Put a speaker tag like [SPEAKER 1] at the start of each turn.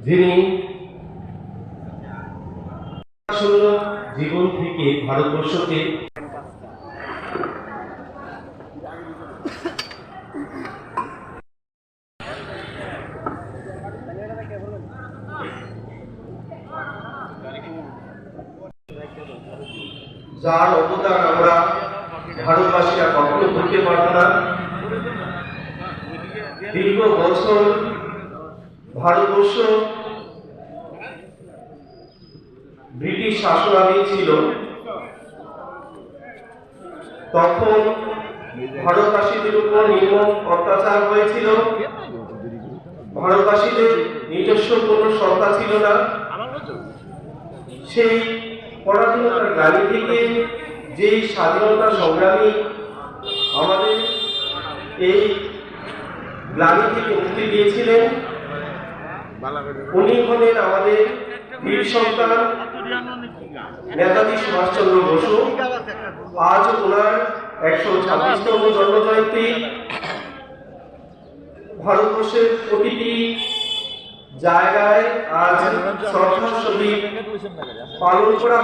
[SPEAKER 1] যিনি শূন্য জীবন থেকে ভারতবর্ষকে যার অবদান আমরা ভারতবাসীরা কখনো ভুলতে পারব না। দীর্ঘ বছর ভারতবর্ষ ব্রিটিশ শাসনাধীন ছিল, তখন ভারতবাসীদের উপর নির্মম অত্যাচার হয়েছিল। ভারতবাসীদের নিজস্ব কোনো সত্তা ছিল না। সেই পরাধীনতার গ্লানি থেকে যেই স্বাধীনতা সংগ্রামী আমাদের এই গ্লানি থেকে মুক্তি দিয়েছিলেন, উনি হলেন আমাদের বীর সন্তান নেতাজি সুভাষচন্দ্র বসু। আজ ওনার 126তম জন্মজয়ন্তী। ভারতবর্ষের প্রতিটি জায়গায় আজ শ্রদ্ধার সহিত পালন করা